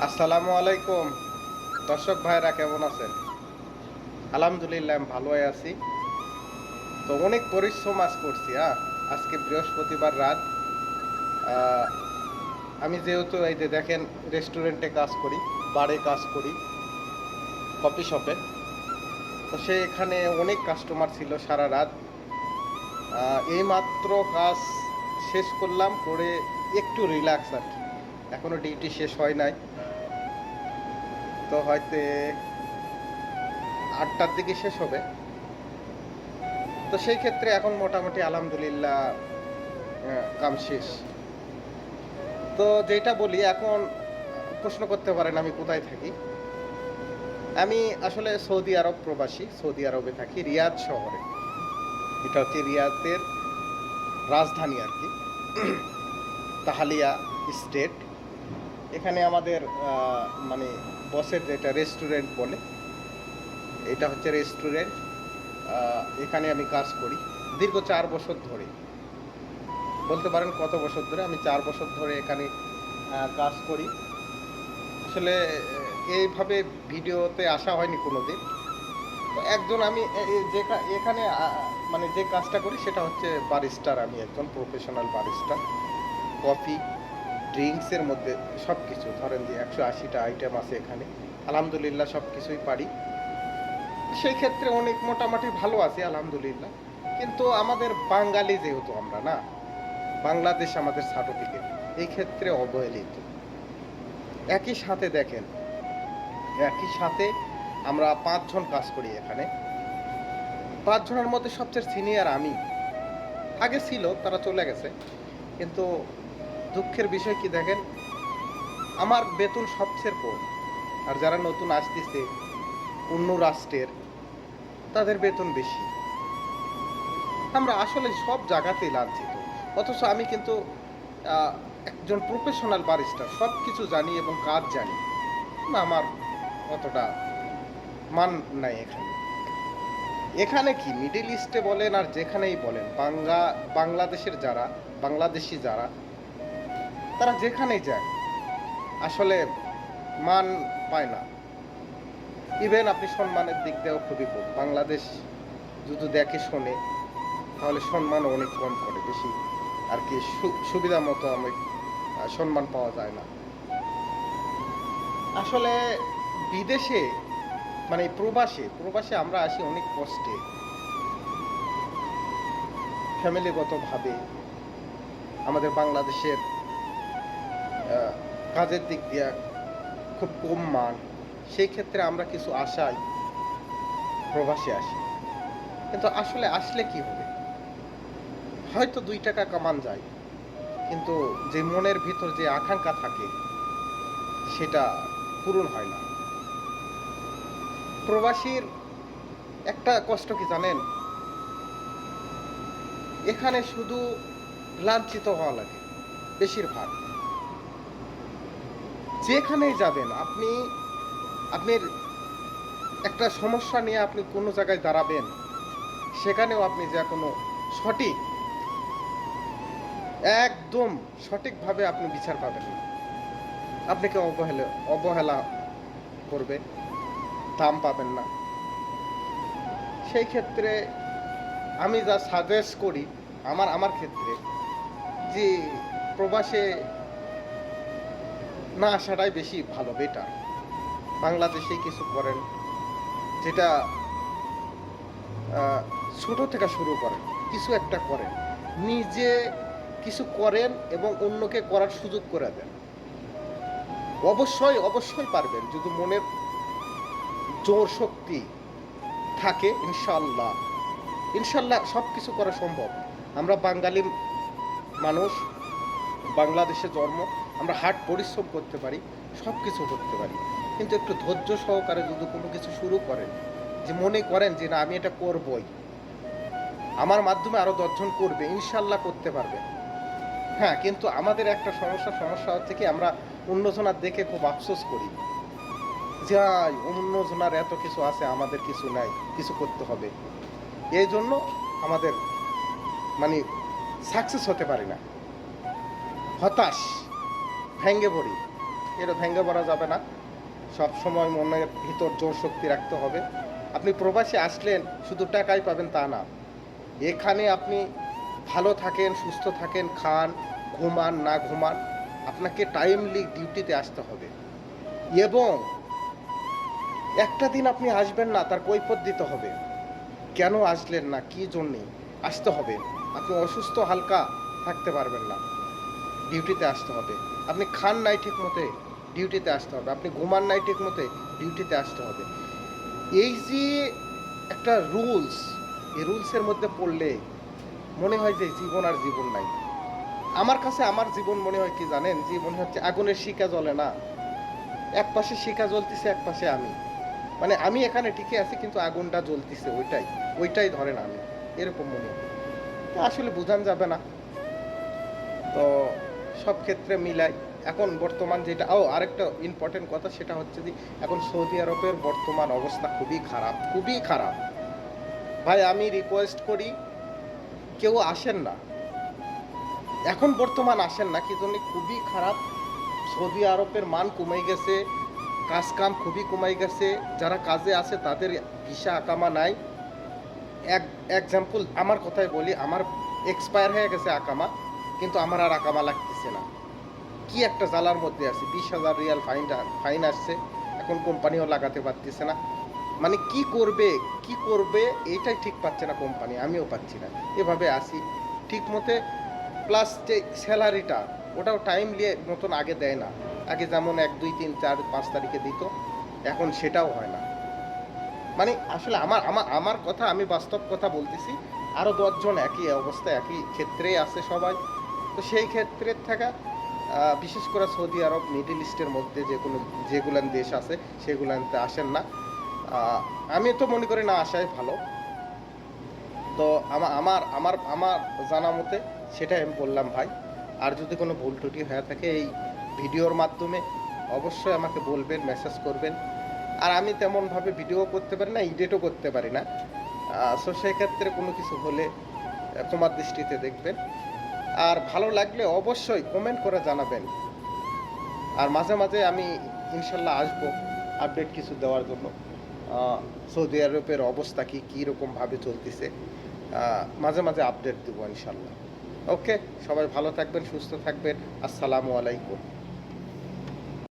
আসসালামু আলাইকুম দর্শক ভাইরা, কেমন আছেন? আলহামদুলিল্লাহ আমি ভালোই আছি। তো অনেক পরিশ্রম আজ করছি। আজকে বৃহস্পতিবার রাত। আহ, আমি যেহেতু এই যে দেখেন, রেস্টুরেন্টে কাজ করি, বারে কাজ করি, কফি শপে। তো এখানে অনেক কাস্টমার ছিল সারা রাত। এইমাত্র কাজ শেষ করলাম, করে একটু রিল্যাক্স আর কি। এখনো ডিউটি শেষ হয় নাই। তো হয়তো 8টার দিকে শেষ হবে। তো সেই ক্ষেত্রে এখন মোটামুটি আলহামদুলিল্লাহ কাম শেষ। তো যেটা বলি এখন, প্রশ্ন করতে পারেন আমি কোথায় থাকি। আমি আসলে সৌদি আরব প্রবাসী, সৌদি আরবে থাকি, রিয়াদ শহরে। এটা হচ্ছে রিয়াদের রাজধানী আর কি, তাহালিয়া স্টেট। এখানে আমাদের মানে বসের যেটা রেস্টুরেন্ট বলে, এটা হচ্ছে রেস্টুরেন্ট। এখানে আমি কাজ করি দীর্ঘ 4 বছর ধরে। বলতে পারেন কত বছর ধরে, আমি 4 বছর ধরে এখানে কাজ করি। আসলে এইভাবে ভিডিওতে আসা হয়নি কোনো দিন। তো একজন আমি এখানে মানে যে কাজটা করি সেটা হচ্ছে বারিস্টার। আমি একজন প্রফেশনাল বারিস্টার। কফি, ড্রিঙ্কসের মধ্যে সব কিছু, ধরেন যে 180টা আইটেম আছে এখানে। আলহামদুলিল্লাহ সব কিছুই পারি। সেই ক্ষেত্রে অনেক মোটামুটি ভালো আছি আলহামদুলিল্লাহ। কিন্তু আমাদের বাঙালি যেহেতু আমরা না, বাংলাদেশ আমাদের সার্টিফিকেট, এই ক্ষেত্রে অবহেলিত। একই সাথে দেখেন, একই সাথে আমরা 5 জন কাজ করি এখানে। 5 জনের মধ্যে সবচেয়ে সিনিয়র আমি। আগে ছিল, তারা চলে গেছে। কিন্তু দুঃখের বিষয় কি দেখেন, আমার বেতন সবচেয়ে কম। আর যারা নতুন আসতেছে অন্য রাষ্ট্রের, তাদের বেতন বেশি। আমরা আসলে সব জায়গাতেই লাঞ্ছিত। অথচ আমি কিন্তু আহ, একজন প্রফেশনাল বারিস্টার, সব কিছু জানি এবং কাজ জানি না। আমার অতটা মান নাই এখানে। এখানে কি মিডল ইস্টে বলেন আর যেখানেই বলেন, বাংলাদেশের যারা, বাংলাদেশি যারা, তারা যেখানেই যায় আসলে মান পায় না। ইভেন আপনি সম্মানের দিক দিয়েও খুবই কম। বাংলাদেশ যদি দেখে শোনে, তাহলে সম্মানও অনেক কম করে, বেশি আর কি সুবিধা মতো আমি সম্মান পাওয়া যায় না আসলে। বিদেশে মানে প্রবাসে প্রবাসে আমরা আসি অনেক কষ্টে, ফ্যামিলিগতভাবে। আমাদের বাংলাদেশের কাজের দিক দিয়ে খুব কম মান। সেই ক্ষেত্রে আমরা কিছু আশায় প্রবাসে আসি। কিন্তু আসলে আসলে কি হবে, হয়তো 2 টাকা কামান যায়, কিন্তু যে মনের ভিতর যে আকাঙ্ক্ষা থাকে সেটা পূরণ হয় না। প্রবাসীর একটা কষ্ট কি জানেন, এখানে শুধু লাঞ্ছিত হওয়া লাগে বেশিরভাগ। যেখানেই যাবেন আপনি, আপনার একটা সমস্যা নিয়ে আপনি কোনো জায়গায় দাঁড়াবেন, সেখানেও আপনি যে কোনো সঠিক, একদম সঠিকভাবে আপনি বিচার পাবেন না। আপনাকে অবহেলা করবে, দাম পাবেন না। সেই ক্ষেত্রে আমি যা সাজেস্ট করি, আমার ক্ষেত্রে, যে প্রবাসে না আসাটাই বেশি ভালো, বেটার। বাংলাদেশেই কিছু করেন, যেটা ছোট থেকে শুরু করেন, কিছু একটা করেন, নিজে কিছু করেন এবং অন্যকে করার সুযোগ করে দেন। অবশ্যই অবশ্যই পারবেন, যদি মনের জোর শক্তি থাকে। ইনশাল্লাহ ইনশাল্লাহ সব কিছু করা সম্ভব। আমরা বাঙালি মানুষ, বাংলাদেশে জন্ম, আমরা হার্ড পরিশ্রম করতে পারি, সব কিছু করতে পারি। কিন্তু একটু ধৈর্য সহকারে যদি কোনো কিছু শুরু করেন, যে মনে করেন যে না আমি এটা করবই, আমার মাধ্যমে আরও 10 জন করবে, ইনশাল্লাহ করতে পারবে। হ্যাঁ, কিন্তু আমাদের একটা সমস্যা হচ্ছে কি, আমরা অন্যজনার দেখে খুব আফসোস করি, যে অন্যজনার এত কিছু আছে, আমাদের কিছু নাই, কিছু করতে হবে। এই জন্য আমাদের মানে সাকসেস হতে পারি না, হতাশ, ভেঙে পড়ি। এটা ভেঙে পড়া যাবে না, সব সময় মনের ভিতর জোর শক্তি রাখতে হবে। আপনি প্রবাসে আসলেন শুধু টাকাই পাবেন তা না, এখানে আপনি ভালো থাকেন, সুস্থ থাকেন, খান, ঘুমান না ঘুমান, আপনাকে টাইমলি ডিউটিতে আসতে হবে। এবং একটা দিন আপনি আসবেন না, তার কৈফিয়ত দিতে হবে। কেন আসলেন না, কী জন্যে আসতে হবে। আপনি অসুস্থ হালকা থাকতে পারবেন না, ডিউটিতে আসতে হবে। আপনি খান নাই ঠিক মতে, ডিউটিতে আসতে হবে। আপনি ঘুমান নাই ঠিক মতে, ডিউটিতে আসতে হবে। এই যে একটা রুলস, এই রুলসের মধ্যে পড়লে মনে হয় যে জীবন আর জীবন নাই। আমার কাছে আমার জীবন মনে হয় কি জানেন, যে মনে হচ্ছে আগুনের শিখা জ্বলে না, এক পাশে শিখা জ্বলতেছে, এক পাশে আমি, মানে আমি এখানে টিকে আছি কিন্তু আগুনটা জ্বলতেছে, ওইটাই ধরেন আমি, এরকম মনে হয়। তো আসলে বোঝান যাবে না। তো সব ক্ষেত্রে মিলাই এখন বর্তমান যেটা, আরেকটা ইম্পর্টেন্ট কথা, সেটা হচ্ছে যে এখন সৌদি আরবের বর্তমান অবস্থা খুবই খারাপ, খুবই খারাপ। ভাই আমি রিকোয়েস্ট করি, কেউ আসেন না, এখন বর্তমান আসেন না। কি জন্য? খুবই খারাপ। সৌদি আরবের মান কমে গেছে, কাজ কাম খুবই কমে গেছে, যারা কাজে আছে তাদের ভিসা আকামা নাই। এক এক্সাম্পল আমার কথাই বলি, আমার এক্সপায়ার হয়ে গেছে আকামা, কিন্তু আমার আর আকামা লাগতেছে না। কি একটা জ্বালার মধ্যে আছে, 20,000 রিয়াল ফাইন আসছে, এখন কোম্পানিও লাগাতে পারতেছে না। মানে কি করবে এইটাই ঠিক পাচ্ছে না কোম্পানি, আমিও পাচ্ছি না, এভাবে আসি ঠিক মতে। প্লাস যে স্যালারিটা, ওটাও টাইম নিয়ে মতন আগে দেয় না। আগে যেমন 1, 2, 3, 4, 5 তারিখে দিত, এখন সেটাও হয় না। মানে আসলে আমার আমার আমার কথা, আমি বাস্তব কথা বলতেছি। আরও 10 জন একই অবস্থা, একই ক্ষেত্রেই আছে সবাই। তো সেই ক্ষেত্রের থাকা বিশেষ করে সৌদি আরব, মিডল ইস্টের মধ্যে যেগুলান দেশ আছে সেগুলানতে আসেন না। আমি তো মনে করি না আসাই ভালো। তো আমার আমার আমার জানা মতে সেটাই আমি বললাম ভাই। আর যদি কোনো ভুল ত্রুটি হয়ে থাকে এই ভিডিওর মাধ্যমে অবশ্যই আমাকে বলবেন, মেসেজ করবেন। আর আমি তেমনভাবে ভিডিও করতে পারি না, এডিটও করতে পারি না। সো সেক্ষেত্রে কোনো কিছু হলে ক্ষমার দৃষ্টিতে দেখবেন। আর ভালো লাগলে অবশ্যই কমেন্ট করে জানাবেন। আর মাঝে মাঝে আমি ইনশাল্লাহ আসবো আপডেট কিছু দেওয়ার জন্য। সৌদি আরবের অবস্থা কী রকমভাবে চলতেছে, মাঝে মাঝে আপডেট দেবো ইনশাল্লাহ। ওকে, সবাই ভালো থাকবেন, সুস্থ থাকবেন। আসসালামু আলাইকুম।